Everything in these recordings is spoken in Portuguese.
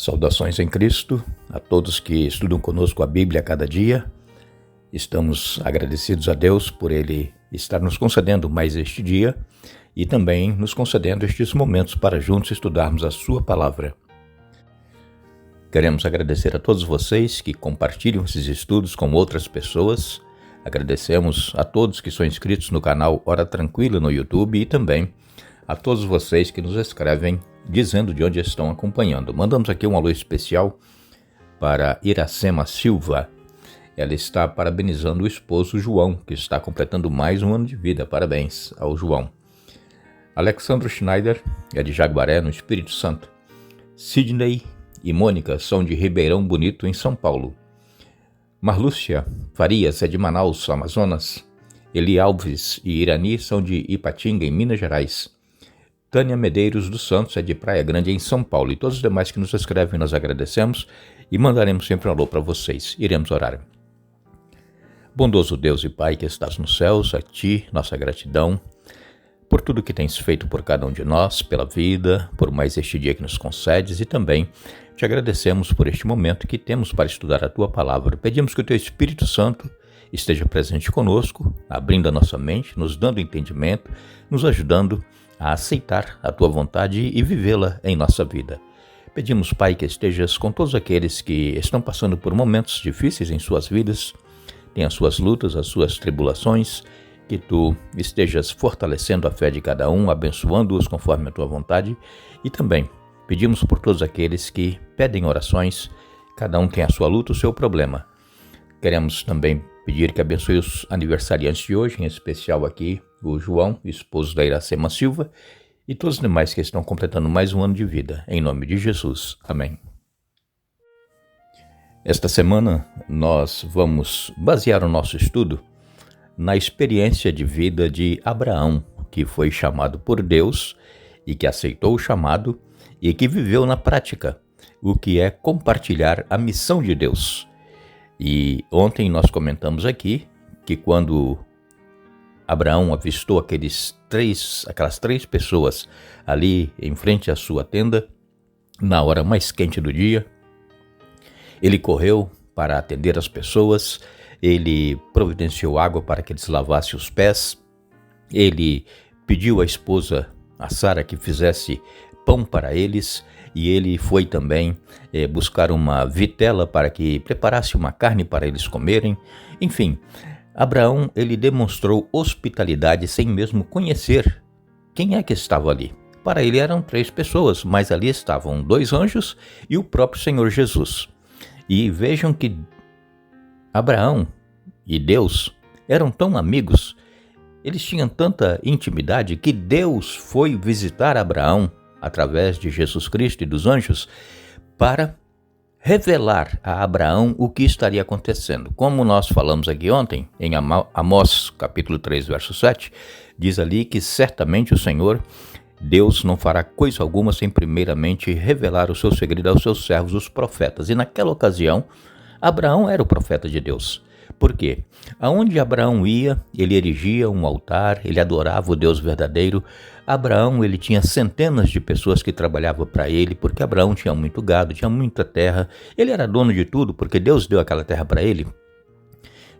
Saudações em Cristo a todos que estudam conosco a Bíblia a cada dia. Estamos agradecidos a Deus por Ele estar nos concedendo mais este dia e também nos concedendo estes momentos para juntos estudarmos a Sua Palavra. Queremos agradecer a todos vocês que compartilham esses estudos com outras pessoas. Agradecemos a todos que são inscritos no canal Hora Tranquila no YouTube e também a todos vocês que nos escrevem dizendo de onde estão acompanhando. Mandamos aqui um alô especial para Iracema Silva. Ela está parabenizando o esposo João, que está completando mais um ano de vida. Parabéns ao João. Alexandro Schneider é de Jaguaré, no Espírito Santo. Sidney e Mônica são de Ribeirão Bonito, em São Paulo. Marlúcia Farias é de Manaus, Amazonas. Eli Alves e Irani são de Ipatinga, em Minas Gerais. Tânia Medeiros dos Santos é de Praia Grande, em São Paulo. E todos os demais que nos escrevem, nós agradecemos e mandaremos sempre um alô para vocês. Iremos orar. Bondoso Deus e Pai que estás nos céus, a Ti nossa gratidão por tudo que tens feito por cada um de nós, pela vida, por mais este dia que nos concedes e também te agradecemos por este momento que temos para estudar a Tua Palavra. Pedimos que o Teu Espírito Santo esteja presente conosco, abrindo a nossa mente, nos dando entendimento, nos ajudando a aceitar a Tua vontade e vivê-la em nossa vida. Pedimos, Pai, que estejas com todos aqueles que estão passando por momentos difíceis em suas vidas, têm as suas lutas, as suas tribulações, que Tu estejas fortalecendo a fé de cada um, abençoando-os conforme a Tua vontade e também pedimos por todos aqueles que pedem orações, cada um tem a sua luta, o seu problema. Queremos também pedir que abençoe os aniversariantes de hoje, em especial aqui o João, esposo da Iracema Silva, e todos os demais que estão completando mais um ano de vida. Em nome de Jesus. Amém. Esta semana nós vamos basear o nosso estudo na experiência de vida de Abraão, que foi chamado por Deus e que aceitou o chamado e que viveu na prática o que é compartilhar a missão de Deus. E ontem nós comentamos aqui que quando Abraão avistou aquelas três pessoas ali em frente à sua tenda, na hora mais quente do dia, ele correu para atender as pessoas, ele providenciou água para que eles lavassem os pés, ele pediu à esposa, a Sara, que fizesse pão para eles, e ele foi também buscar uma vitela para que preparasse uma carne para eles comerem. Enfim, Abraão, ele demonstrou hospitalidade sem mesmo conhecer quem é que estava ali. Para ele eram 3 pessoas, mas ali estavam 2 anjos e o próprio Senhor Jesus. E vejam que Abraão e Deus eram tão amigos, eles tinham tanta intimidade que Deus foi visitar Abraão através de Jesus Cristo e dos anjos para revelar a Abraão o que estaria acontecendo. Como nós falamos aqui ontem, em Amós capítulo 3, verso 7, diz ali que certamente o Senhor, Deus, não fará coisa alguma sem primeiramente revelar o seu segredo aos seus servos, os profetas. E naquela ocasião, Abraão era o profeta de Deus. Por quê? Aonde Abraão ia, ele erigia um altar, ele adorava o Deus verdadeiro. Abraão, ele tinha centenas de pessoas que trabalhavam para ele, porque Abraão tinha muito gado, tinha muita terra. Ele era dono de tudo, porque Deus deu aquela terra para ele.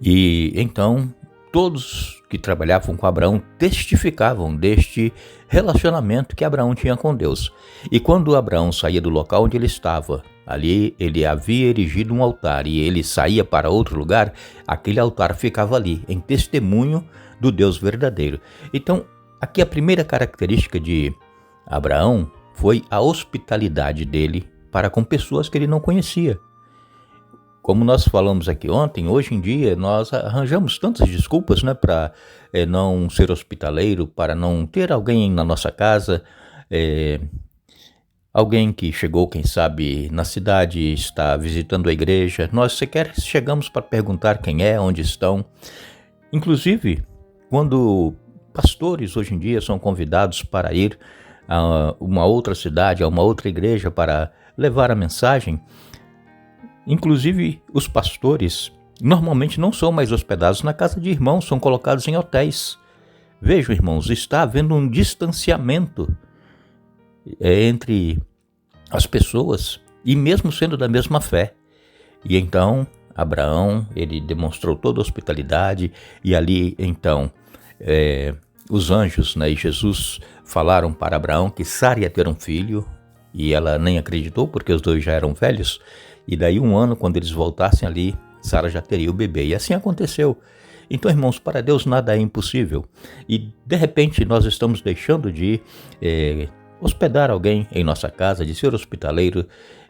E então, todos que trabalhavam com Abraão testificavam deste relacionamento que Abraão tinha com Deus. E quando Abraão saía do local onde ele estava, ali ele havia erigido um altar e ele saía para outro lugar, aquele altar ficava ali, em testemunho do Deus verdadeiro. Então, aqui a primeira característica de Abraão foi a hospitalidade dele para com pessoas que ele não conhecia. Como nós falamos aqui ontem, hoje em dia nós arranjamos tantas desculpas, para não ser hospitaleiro, para não ter alguém na nossa casa, alguém que chegou, quem sabe, na cidade, está visitando a igreja. Nós sequer chegamos para perguntar quem é, onde estão. Inclusive, quando pastores hoje em dia são convidados para ir a uma outra cidade, a uma outra igreja para levar a mensagem, inclusive os pastores normalmente não são mais hospedados na casa de irmãos, são colocados em hotéis. Vejam, irmãos, está havendo um distanciamento entre as pessoas e mesmo sendo da mesma fé. E então Abraão, ele demonstrou toda a hospitalidade, e ali então os anjos, e Jesus falaram para Abraão que Sara ia ter um filho, e ela nem acreditou porque os dois já eram velhos, e daí 1 ano, quando eles voltassem ali, Sara já teria o bebê, e assim aconteceu. Então, irmãos, para Deus nada é impossível, e de repente nós estamos deixando de hospedar alguém em nossa casa, de ser hospitaleiro,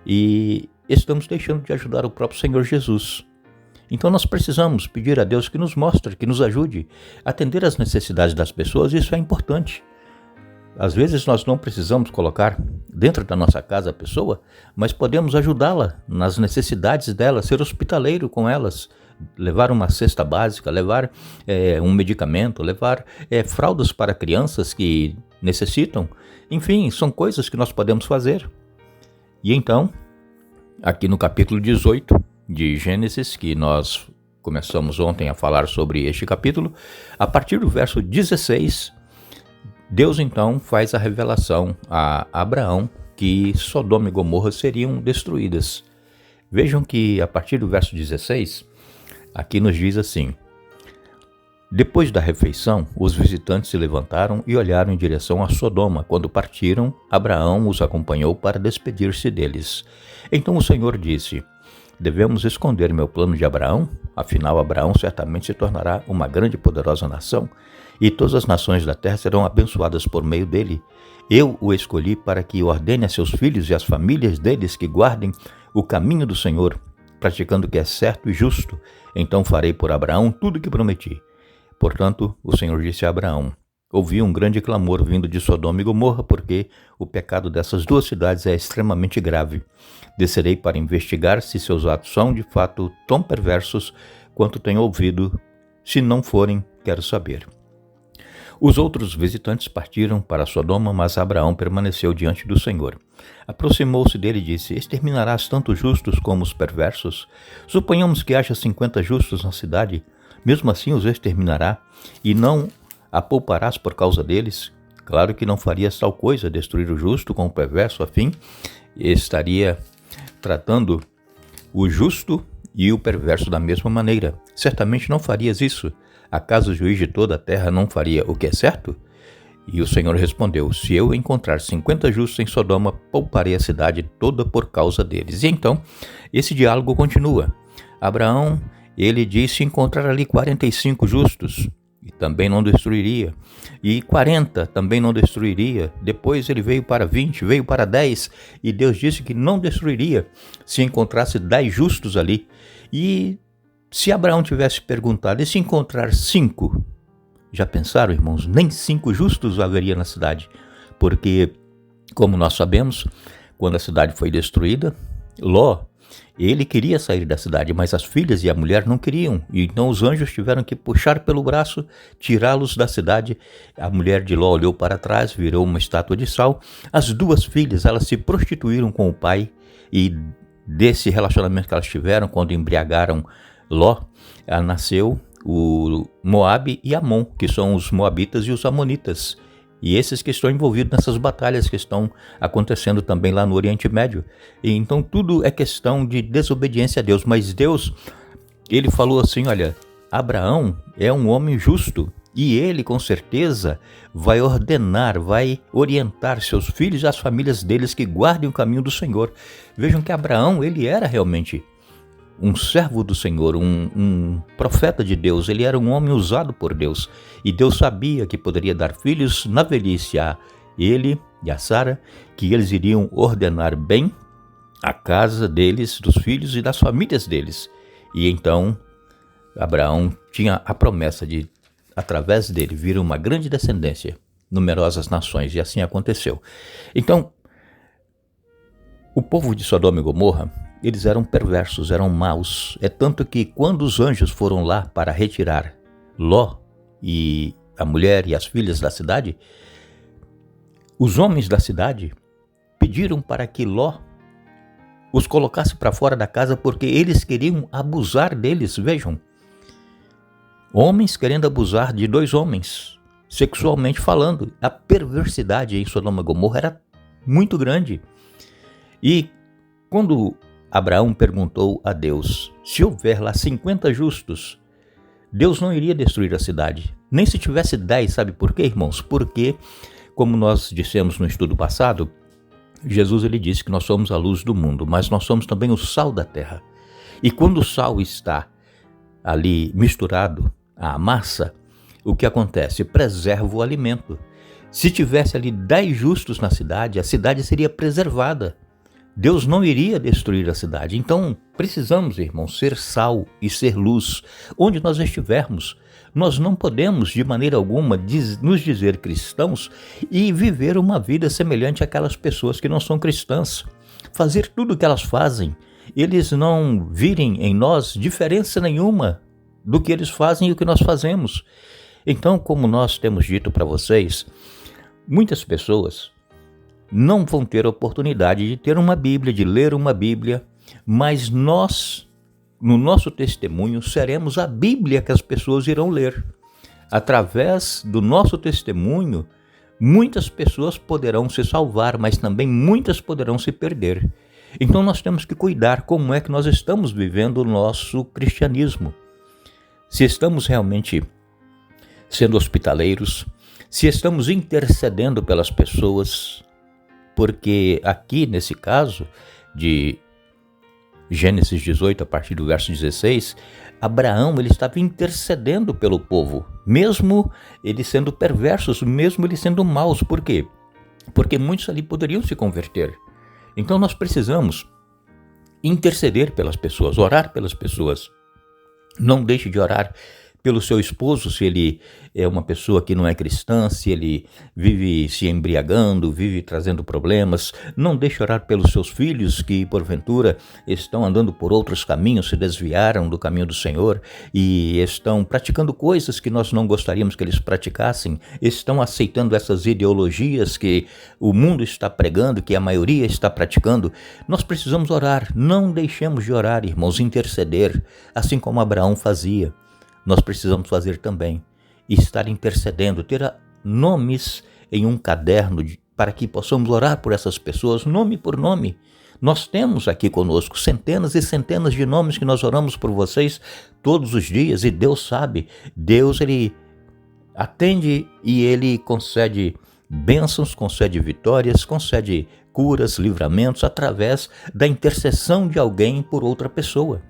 e estamos deixando de ajudar o próprio Senhor Jesus. Então nós precisamos pedir a Deus que nos mostre, que nos ajude a atender às necessidades das pessoas, isso é importante. Às vezes nós não precisamos colocar dentro da nossa casa a pessoa, mas podemos ajudá-la nas necessidades dela, ser hospitaleiro com elas, levar uma cesta básica, levar um medicamento, levar fraldas para crianças que necessitam. Enfim, são coisas que nós podemos fazer. E então, aqui no capítulo 18 de Gênesis, que nós começamos ontem a falar sobre este capítulo, a partir do verso 16, Deus então faz a revelação a Abraão que Sodoma e Gomorra seriam destruídas. Vejam que a partir do verso 16, aqui nos diz assim: depois da refeição, os visitantes se levantaram e olharam em direção a Sodoma. Quando partiram, Abraão os acompanhou para despedir-se deles. Então o Senhor disse: devemos esconder meu plano de Abraão? Afinal, Abraão certamente se tornará uma grande e poderosa nação, e todas as nações da terra serão abençoadas por meio dele. Eu o escolhi para que ordene a seus filhos e às famílias deles que guardem o caminho do Senhor, praticando o que é certo e justo. Então farei por Abraão tudo o que prometi. Portanto, o Senhor disse a Abraão: ouvi um grande clamor vindo de Sodoma e Gomorra, porque o pecado dessas 2 cidades é extremamente grave. Descerei para investigar se seus atos são de fato tão perversos quanto tenho ouvido. Se não forem, quero saber. Os outros visitantes partiram para Sodoma, mas Abraão permaneceu diante do Senhor. Aproximou-se dele e disse: exterminarás tanto os justos como os perversos? Suponhamos que haja 50 justos na cidade. Mesmo assim os exterminará, e não a pouparás por causa deles? Claro que não farias tal coisa, destruir o justo com o perverso, afim estaria tratando o justo e o perverso da mesma maneira. Certamente não farias isso. Acaso o juiz de toda a terra não faria o que é certo? E o Senhor respondeu: se eu encontrar 50 justos em Sodoma, pouparei a cidade toda por causa deles. E então, esse diálogo continua. Abraão, ele disse encontrar ali 45 justos, e também não destruiria. E 40 também não destruiria. Depois ele veio para 20, veio para 10, e Deus disse que não destruiria se encontrasse 10 justos ali. E se Abraão tivesse perguntado: e se encontrar 5? Já pensaram, irmãos? Nem 5 justos haveria na cidade. Porque, como nós sabemos, quando a cidade foi destruída, Ló, ele queria sair da cidade, mas as filhas e a mulher não queriam. E então os anjos tiveram que puxar pelo braço, tirá-los da cidade. A mulher de Ló olhou para trás, virou uma estátua de sal. As 2 filhas, elas se prostituíram com o pai, e desse relacionamento que elas tiveram, quando embriagaram Ló, nasceu o Moabe e Amon, que são os moabitas e os amonitas. E esses que estão envolvidos nessas batalhas que estão acontecendo também lá no Oriente Médio. E então tudo é questão de desobediência a Deus. Mas Deus, ele falou assim: olha, Abraão é um homem justo, e ele com certeza vai ordenar, vai orientar seus filhos e as famílias deles que guardem o caminho do Senhor. Vejam que Abraão, ele era realmente um servo do Senhor, um profeta de Deus. Ele era um homem usado por Deus, e Deus sabia que poderia dar filhos na velhice a ele e a Sara, que eles iriam ordenar bem a casa deles, dos filhos e das famílias deles. E então Abraão tinha a promessa de, através dele, vir uma grande descendência, numerosas nações, e assim aconteceu. Então, o povo de Sodoma e Gomorra, eles eram perversos, eram maus. É tanto que quando os anjos foram lá para retirar Ló e a mulher e as filhas da cidade, os homens da cidade pediram para que Ló os colocasse para fora da casa, porque eles queriam abusar deles. Vejam, homens querendo abusar de 2 homens, sexualmente falando. A perversidade em Sodoma e Gomorra era muito grande. E Quando Abraão perguntou a Deus se houver lá 50 justos, Deus não iria destruir a cidade, nem se tivesse 10, sabe por quê, irmãos? Porque, como nós dissemos no estudo passado, Jesus ele disse que nós somos a luz do mundo, mas nós somos também o sal da terra. E quando o sal está ali misturado à massa, o que acontece? Preserva o alimento. Se tivesse ali 10 justos na cidade, a cidade seria preservada. Deus não iria destruir a cidade. Então, precisamos, irmãos, ser sal e ser luz onde nós estivermos. Nós não podemos, de maneira alguma, nos dizer cristãos e viver uma vida semelhante àquelas pessoas que não são cristãs. Fazer tudo o que elas fazem. Eles não virem em nós diferença nenhuma do que eles fazem e o que nós fazemos. Então, como nós temos dito para vocês, muitas pessoas não vão ter a oportunidade de ter uma Bíblia, de ler uma Bíblia, mas nós, no nosso testemunho, seremos a Bíblia que as pessoas irão ler. Através do nosso testemunho, muitas pessoas poderão se salvar, mas também muitas poderão se perder. Então nós temos que cuidar como é que nós estamos vivendo o nosso cristianismo. Se estamos realmente sendo hospitaleiros, se estamos intercedendo pelas pessoas, porque aqui nesse caso de Gênesis 18, a partir do verso 16, Abraão ele estava intercedendo pelo povo, mesmo eles sendo perversos, mesmo eles sendo maus. Por quê? Porque muitos ali poderiam se converter. Então nós precisamos interceder pelas pessoas, orar pelas pessoas. Não deixe de orar pelo seu esposo, se ele é uma pessoa que não é cristã, se ele vive se embriagando, vive trazendo problemas. Não deixe orar pelos seus filhos que, porventura, estão andando por outros caminhos, se desviaram do caminho do Senhor e estão praticando coisas que nós não gostaríamos que eles praticassem, estão aceitando essas ideologias que o mundo está pregando, que a maioria está praticando. Nós precisamos orar, não deixemos de orar, irmãos, interceder, assim como Abraão fazia. Nós precisamos fazer também, estar intercedendo, ter nomes em um caderno para que possamos orar por essas pessoas, nome por nome. Nós temos aqui conosco centenas e centenas de nomes que nós oramos por vocês todos os dias e Deus sabe, Deus ele atende e ele concede bênçãos, concede vitórias, concede curas, livramentos através da intercessão de alguém por outra pessoa.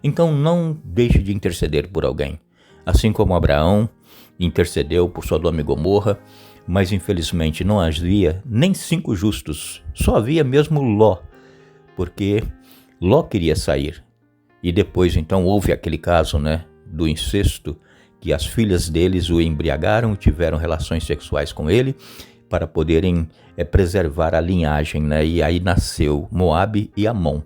Então não deixe de interceder por alguém. Assim como Abraão intercedeu por Sodoma e Gomorra, mas infelizmente não havia nem 5 justos, só havia mesmo Ló, porque Ló queria sair. E depois então houve aquele caso, do incesto, que as filhas deles o embriagaram e tiveram relações sexuais com ele para poderem preservar a linhagem, E aí nasceu Moabe e Amon.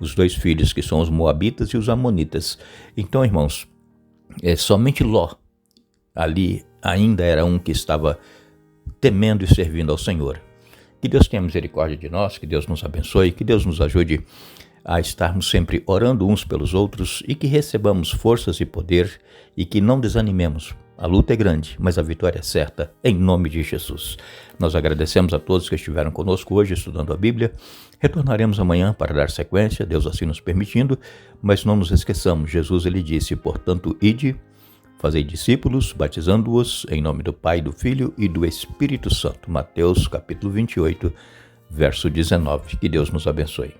Os 2 filhos que são os moabitas e os amonitas. Então, irmãos, somente Ló ali ainda era um que estava temendo e servindo ao Senhor. Que Deus tenha misericórdia de nós, que Deus nos abençoe, que Deus nos ajude a estarmos sempre orando uns pelos outros e que recebamos forças e poder e que não desanimemos. A luta é grande, mas a vitória é certa, em nome de Jesus. Nós agradecemos a todos que estiveram conosco hoje estudando a Bíblia. Retornaremos amanhã para dar sequência, Deus assim nos permitindo, mas não nos esqueçamos, Jesus ele disse, portanto, ide, fazei discípulos, batizando-os em nome do Pai, do Filho e do Espírito Santo. Mateus capítulo 28, verso 19. Que Deus nos abençoe.